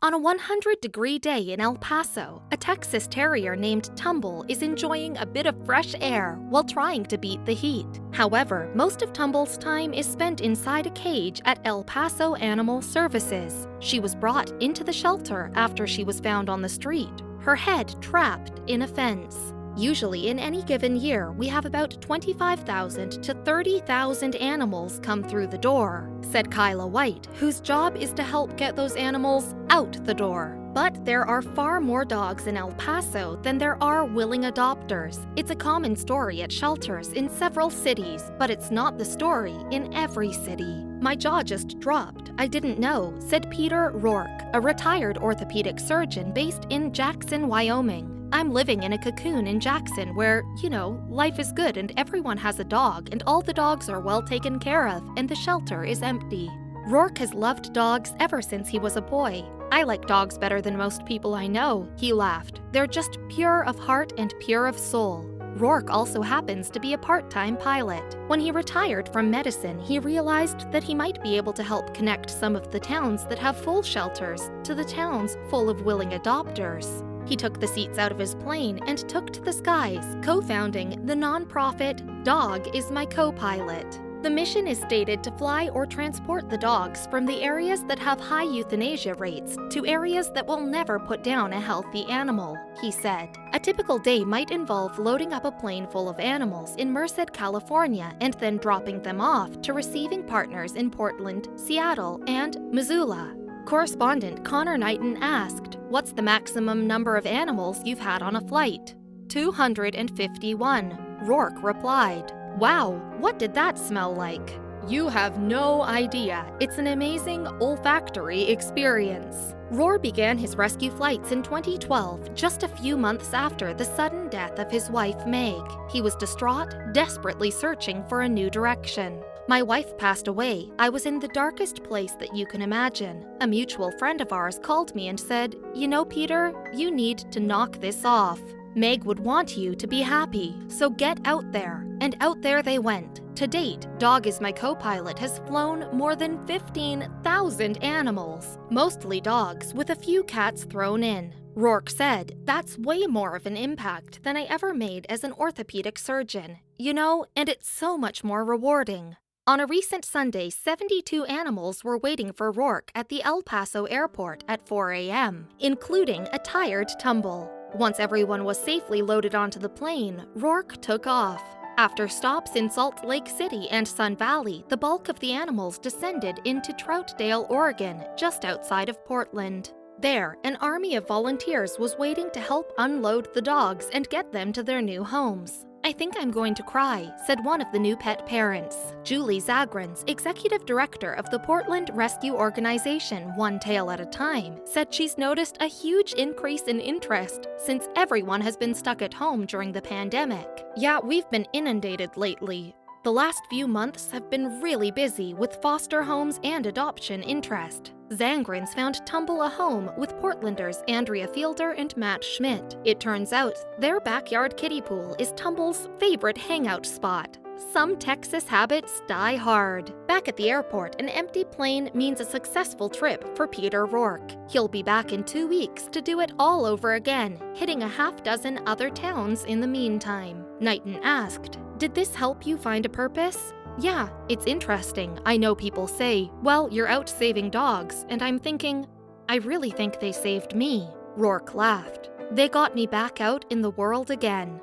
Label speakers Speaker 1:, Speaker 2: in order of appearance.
Speaker 1: On a 100-degree day in El Paso, a Texas Terrier named Tumble is enjoying a bit of fresh air while trying to beat the heat. However, most of Tumble's time is spent inside a cage at El Paso Animal Services. She was brought into the shelter after she was found on the street, her head trapped in a fence. Usually, in any given year, we have about 25,000 to 30,000 animals come through the door, said Kyla White, whose job is to help get those animals out the door. But there are far more dogs in El Paso than there are willing adopters. It's a common story at shelters in several cities, but it's not the story in every city. My jaw just dropped. I didn't know, said Peter Rourke, a retired orthopedic surgeon based in Jackson, Wyoming. I'm living in a cocoon in Jackson where, life is good and everyone has a dog and all the dogs are well taken care of and the shelter is empty. Rourke has loved dogs ever since he was a boy. I like dogs better than most people I know, he laughed. They're just pure of heart and pure of soul. Rourke also happens to be a part-time pilot. When he retired from medicine, he realized that he might be able to help connect some of the towns that have full shelters to the towns full of willing adopters. He took the seats out of his plane and took to the skies, co-founding the nonprofit Dog is My Co-Pilot. The mission is stated to fly or transport the dogs from the areas that have high euthanasia rates to areas that will never put down a healthy animal, he said. A typical day might involve loading up a plane full of animals in Merced, California, and then dropping them off to receiving partners in Portland, Seattle, and Missoula. Correspondent Connor Knighton asked, "What's the maximum number of animals you've had on a flight?" 251, Rourke replied. Wow, what did that smell like? You have no idea. It's an amazing olfactory experience. Roar began his rescue flights in 2012, just a few months after the sudden death of his wife, Meg. He was distraught, desperately searching for a new direction. My wife passed away. I was in the darkest place that you can imagine. A mutual friend of ours called me and said, Peter, you need to knock this off. Meg would want you to be happy, so get out there. And out there they went. To date, Dog is My Co-Pilot has flown more than 15,000 animals, mostly dogs, with a few cats thrown in. Rourke said, "That's way more of an impact than I ever made as an orthopedic surgeon, and it's so much more rewarding." On a recent Sunday, 72 animals were waiting for Rourke at the El Paso airport at 4 a.m., including a tired Tumble. Once everyone was safely loaded onto the plane, Rourke took off. After stops in Salt Lake City and Sun Valley, the bulk of the animals descended into Troutdale, Oregon, just outside of Portland. There, an army of volunteers was waiting to help unload the dogs and get them to their new homes. "I think I'm going to cry," said one of the new pet parents. Julie Zagrans, executive director of the Portland rescue organization One Tail at a Time, said she's noticed a huge increase in interest since everyone has been stuck at home during the pandemic. "Yeah, we've been inundated lately. The last few months have been really busy with foster homes and adoption interest." Zangrans found Tumble a home with Portlanders Andrea Fielder and Matt Schmidt. It turns out their backyard kiddie pool is Tumble's favorite hangout spot. Some Texas habits die hard. Back at the airport, an empty plane means a successful trip for Peter Rourke. He'll be back in 2 weeks to do it all over again, hitting a half dozen other towns in the meantime. Knighton asked, "Did this help you find a purpose?" "Yeah, it's interesting. I know people say, well, you're out saving dogs, and I'm thinking, I really think they saved me." Rourke laughed. "They got me back out in the world again."